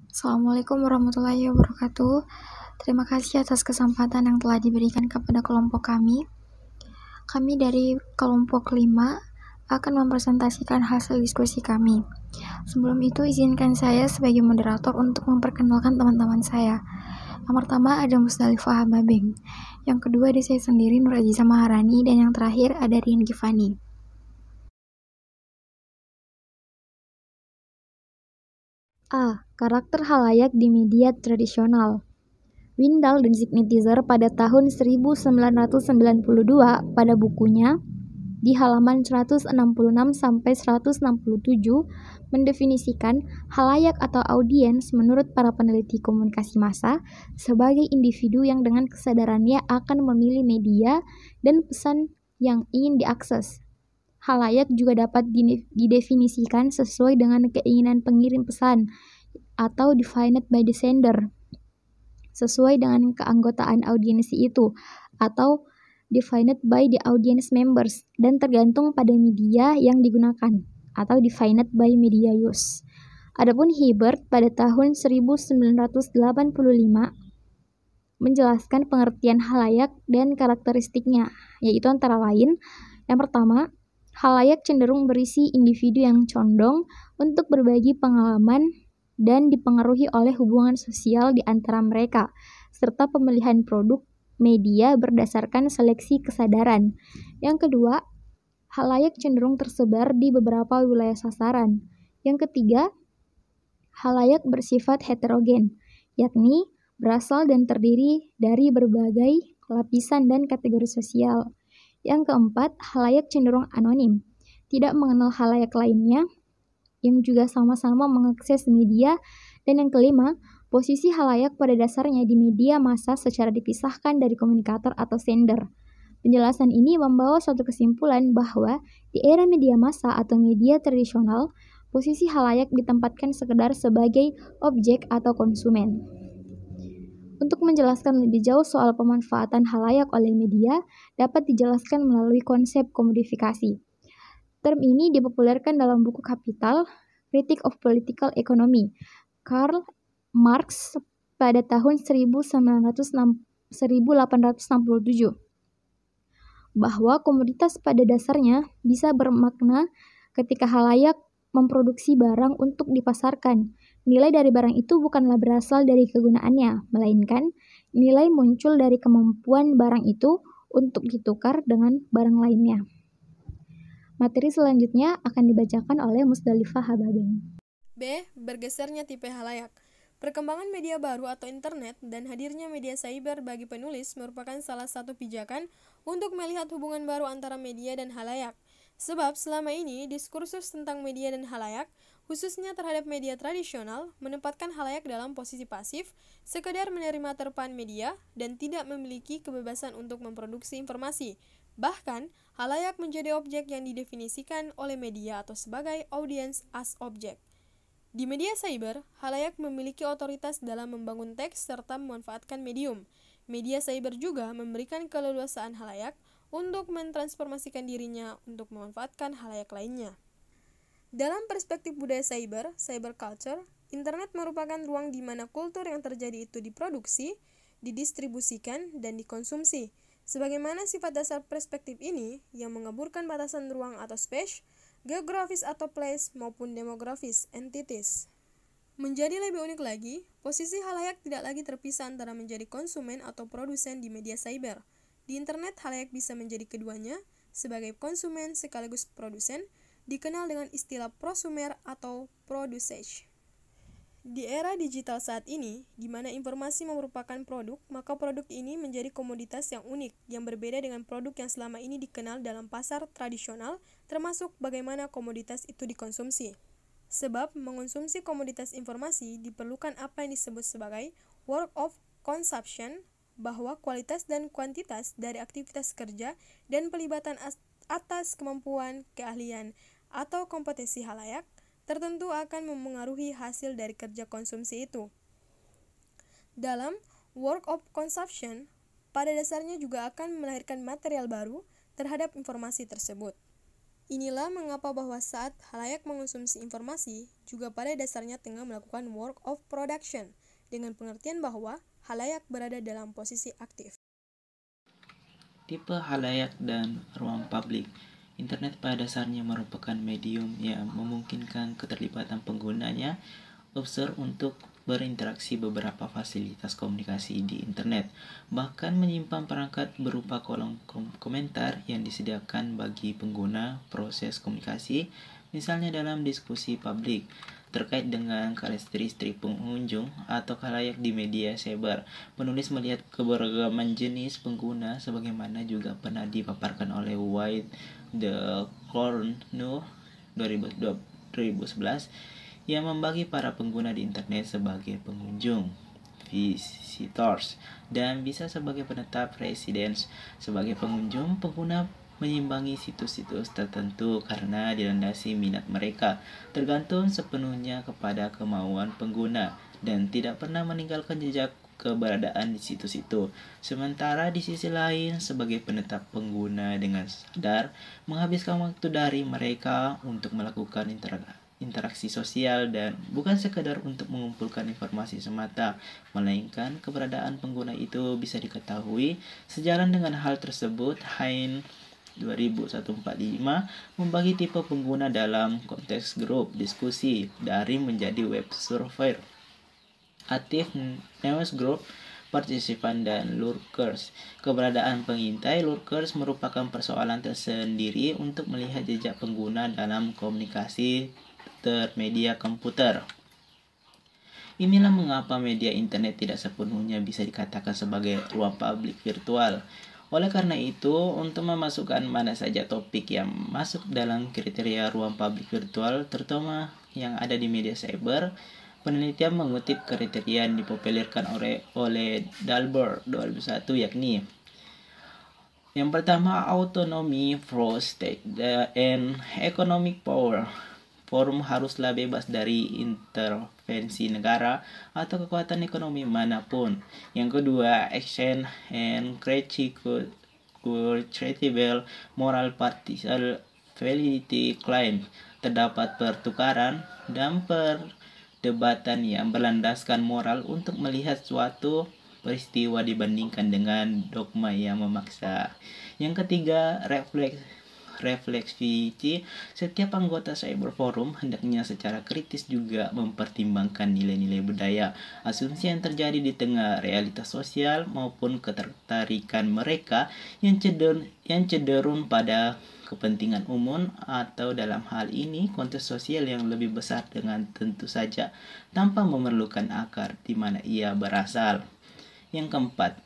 Assalamualaikum warahmatullahi wabarakatuh. Terima kasih atas kesempatan yang telah diberikan kepada kelompok kami. Kami dari kelompok 5 akan mempresentasikan hasil diskusi kami. Sebelum itu, izinkan saya sebagai moderator untuk memperkenalkan teman-teman saya. Yang pertama ada Musdalifah Hababeng. Yang kedua ada saya sendiri, Nur Aziza Maharani. Dan yang terakhir ada Rian Gifani. A. Karakter halayak di media tradisional. Windal dan Zignitizer pada tahun 1992 pada bukunya di halaman 166-167 mendefinisikan halayak atau audiens menurut para peneliti komunikasi massa sebagai individu yang dengan kesadarannya akan memilih media dan pesan yang ingin diakses. Halayak juga dapat didefinisikan sesuai dengan keinginan pengirim pesan atau defined by the sender, sesuai dengan keanggotaan audiensi itu, atau defined by the audience members, dan tergantung pada media yang digunakan, atau defined by media use. Adapun Hibbert pada tahun 1985 menjelaskan pengertian halayak dan karakteristiknya, yaitu antara lain, yang pertama, halayak cenderung berisi individu yang condong untuk berbagi pengalaman dan dipengaruhi oleh hubungan sosial di antara mereka, serta pemilihan produk media berdasarkan seleksi kesadaran. Yang kedua, halayak cenderung tersebar di beberapa wilayah sasaran. Yang ketiga, halayak bersifat heterogen, yakni berasal dan terdiri dari berbagai lapisan dan kategori sosial. Yang keempat, halayak cenderung anonim, tidak mengenal halayak lainnya yang juga sama-sama mengakses media. Dan yang kelima, posisi halayak pada dasarnya di media massa secara dipisahkan dari komunikator atau sender. Penjelasan ini membawa suatu kesimpulan bahwa di era media massa atau media tradisional, posisi halayak ditempatkan sekedar sebagai objek atau konsumen. Untuk menjelaskan lebih jauh soal pemanfaatan halayak oleh media, dapat dijelaskan melalui konsep komodifikasi. Term ini dipopulerkan dalam buku Kapital, Critique of Political Economy, Karl Marx pada tahun 1867, bahwa komoditas pada dasarnya bisa bermakna ketika halayak memproduksi barang untuk dipasarkan. Nilai dari barang itu bukanlah berasal dari kegunaannya, melainkan nilai muncul dari kemampuan barang itu untuk ditukar dengan barang lainnya. Materi selanjutnya akan dibacakan oleh Musdalifah Hababeng. B. Bergesernya tipe halayak. Perkembangan media baru atau internet dan hadirnya media cyber bagi penulis merupakan salah satu pijakan untuk melihat hubungan baru antara media dan halayak. Sebab selama ini diskursus tentang media dan halayak, khususnya terhadap media tradisional, menempatkan halayak dalam posisi pasif, sekedar menerima terpaan media, dan tidak memiliki kebebasan untuk memproduksi informasi. Bahkan, halayak menjadi objek yang didefinisikan oleh media atau sebagai audience as object. Di media cyber, halayak memiliki otoritas dalam membangun teks serta memanfaatkan medium. Media cyber juga memberikan keleluasaan halayak untuk mentransformasikan dirinya untuk memanfaatkan halayak lainnya. Dalam perspektif budaya cyber, cyber culture, internet merupakan ruang di mana kultur yang terjadi itu diproduksi, didistribusikan, dan dikonsumsi. Sebagaimana sifat dasar perspektif ini yang mengaburkan batasan ruang atau space, geografis atau place, maupun demografis, entities. Menjadi lebih unik lagi, posisi halayak tidak lagi terpisah antara menjadi konsumen atau produsen di media cyber. Di internet, halayak bisa menjadi keduanya, sebagai konsumen sekaligus produsen, dikenal dengan istilah prosumer atau producage. Di era digital saat ini, di mana informasi merupakan produk, maka produk ini menjadi komoditas yang unik, yang berbeda dengan produk yang selama ini dikenal dalam pasar tradisional, termasuk bagaimana komoditas itu dikonsumsi. Sebab mengonsumsi komoditas informasi diperlukan apa yang disebut sebagai work of consumption, bahwa kualitas dan kuantitas dari aktivitas kerja dan pelibatan atas kemampuan, keahlian, atau kompetensi halayak tertentu akan memengaruhi hasil dari kerja konsumsi itu. Dalam work of consumption, pada dasarnya juga akan melahirkan material baru terhadap informasi tersebut. Inilah mengapa bahwa saat halayak mengonsumsi informasi, juga pada dasarnya tengah melakukan work of production, dengan pengertian bahwa halayak berada dalam posisi aktif. Tipe halayak dan ruang publik. Internet pada dasarnya merupakan medium yang memungkinkan keterlibatan penggunanya untuk berinteraksi beberapa fasilitas komunikasi di internet, bahkan menyimpan perangkat berupa kolom komentar yang disediakan bagi pengguna proses komunikasi, misalnya dalam diskusi publik terkait dengan karakteristik pengunjung atau khalayak di media cyber. Penulis melihat keberagaman jenis pengguna sebagaimana juga pernah dipaparkan oleh White The Cornu 2011 yang membagi para pengguna di internet sebagai pengunjung, visitors, dan bisa sebagai penetap residents. Sebagai pengunjung, pengguna menyimbangi situs-situs tertentu karena dilandasi minat mereka, tergantung sepenuhnya kepada kemauan pengguna, dan tidak pernah meninggalkan jejak keberadaan di situs itu. Sementara di sisi lain, sebagai penetap pengguna dengan sadar, menghabiskan waktu dari mereka untuk melakukan interaksi sosial dan bukan sekadar untuk mengumpulkan informasi semata, melainkan keberadaan pengguna itu bisa diketahui. Sejalan dengan hal tersebut, Hein 2145 membagi tipe pengguna dalam konteks grup diskusi, daring menjadi web surfer, aktif, news group, partisipan, dan lurkers. Keberadaan pengintai lurkers merupakan persoalan tersendiri untuk melihat jejak pengguna dalam komunikasi termedia komputer. Inilah mengapa media internet tidak sepenuhnya bisa dikatakan sebagai ruang publik virtual. Oleh karena itu, untuk memasukkan mana saja topik yang masuk dalam kriteria ruang publik virtual, terutama yang ada di media cyber, penelitian mengutip kriteria yang dipopulerkan oleh Dalbor 2001, yakni yang pertama, autonomy, state, and economic power. Forum haruslah bebas dari intervensi negara atau kekuatan ekonomi manapun. Yang kedua, action and critical moral partial validity claim. Terdapat pertukaran dan perdebatan yang berlandaskan moral untuk melihat suatu peristiwa dibandingkan dengan dogma yang memaksa. Yang ketiga, refleksivity. Setiap anggota cyber forum hendaknya secara kritis juga mempertimbangkan nilai-nilai budaya, asumsi yang terjadi di tengah realitas sosial maupun ketertarikan mereka yang cenderung pada kepentingan umum, atau dalam hal ini konteks sosial yang lebih besar, dengan tentu saja tanpa memerlukan akar di mana ia berasal. Yang keempat,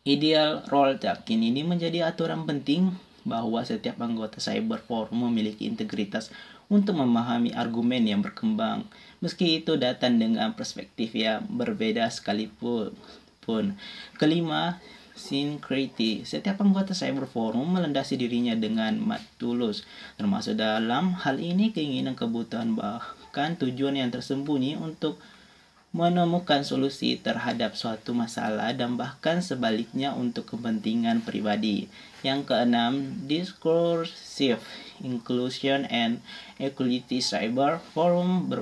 ideal role taking. Ini menjadi aturan penting bahwa setiap anggota cyber forum memiliki integritas untuk memahami argumen yang berkembang, meski itu datang dengan perspektif yang berbeda sekalipun. Kelima, syncreity. Setiap anggota cyber forum melandasi dirinya dengan tulus, termasuk dalam hal ini keinginan, kebutuhan, bahkan tujuan yang tersembunyi untuk menemukan solusi terhadap suatu masalah, dan bahkan sebaliknya untuk kepentingan pribadi. Yang keenam, discursive inclusion and equality. Cyber forum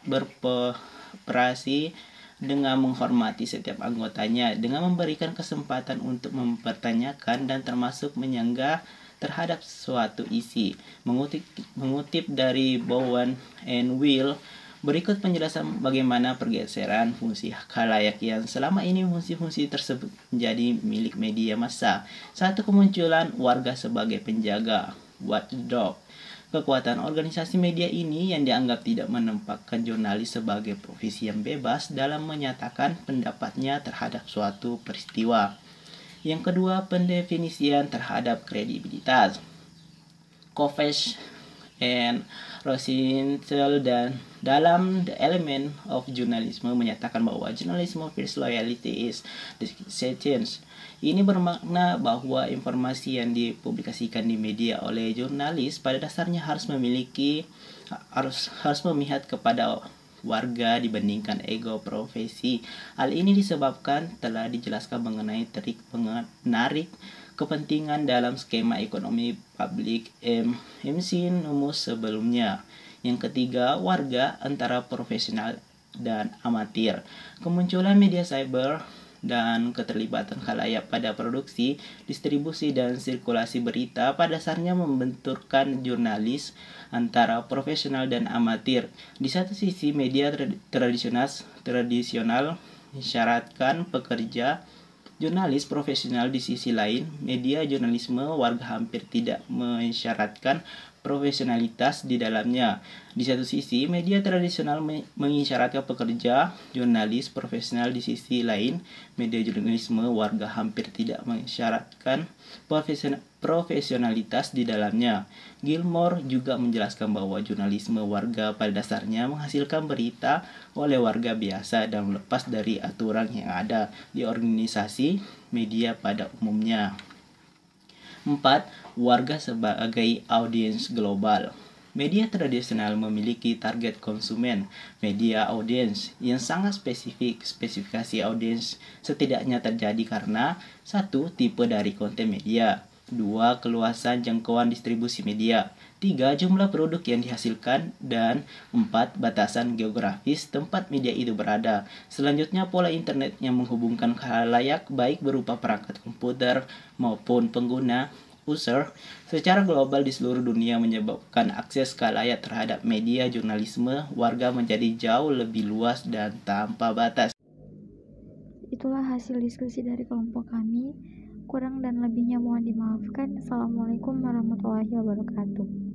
beroperasi dengan menghormati setiap anggotanya, dengan memberikan kesempatan untuk mempertanyakan dan termasuk menyanggah terhadap suatu isi. Mengutip dari Bowen and Will, berikut penjelasan bagaimana pergeseran fungsi khalayak yang selama ini fungsi-fungsi tersebut menjadi milik media massa. 1. Kemunculan warga sebagai penjaga, watchdog. Kekuatan organisasi media ini yang dianggap tidak menempatkan jurnalis sebagai profesi yang bebas dalam menyatakan pendapatnya terhadap suatu peristiwa. Yang kedua, pendefinisian terhadap kredibilitas. Kovacs and Rosenthal dan dalam The Element of Journalism menyatakan bahwa journalism first loyalty is decisions. Ini bermakna bahwa informasi yang dipublikasikan di media oleh jurnalis pada dasarnya harus memihak kepada warga dibandingkan ego profesi. Hal ini disebabkan telah dijelaskan mengenai trik menarik kepentingan dalam skema ekonomi publik MC Numus sebelumnya. Yang ketiga, warga antara profesional dan amatir. Kemunculan media cyber dan keterlibatan khalayak pada produksi, distribusi, dan sirkulasi berita pada dasarnya membenturkan jurnalis antara profesional dan amatir. Di satu sisi, media tradisional mensyaratkan pekerja jurnalis profesional. Di sisi lain, media jurnalisme warga hampir tidak mensyaratkan profesionalitas di dalamnya. Di satu sisi, media tradisional mengisyaratkan pekerja jurnalis profesional. Di sisi lain, media jurnalisme warga hampir tidak mensyaratkan profesionalitas di dalamnya. Gilmore juga menjelaskan bahwa jurnalisme warga pada dasarnya menghasilkan berita oleh warga biasa dan lepas dari aturan yang ada di organisasi media pada umumnya. 4. Warga sebagai audiens global. Media tradisional memiliki target konsumen media audiens yang sangat spesifik. Spesifikasi audiens setidaknya terjadi karena 1. Tipe dari konten media, 2. Keluasan jangkauan distribusi media, 3. Jumlah produk yang dihasilkan, dan 4. Batasan geografis tempat media itu berada. Selanjutnya, pola internet yang menghubungkan khalayak baik berupa perangkat komputer maupun pengguna user secara global di seluruh dunia menyebabkan akses khalayak terhadap media jurnalisme warga menjadi jauh lebih luas dan tanpa batas. Itulah hasil diskusi dari kelompok kami. Kurang dan lebihnya mohon dimaafkan. Assalamualaikum warahmatullahi wabarakatuh.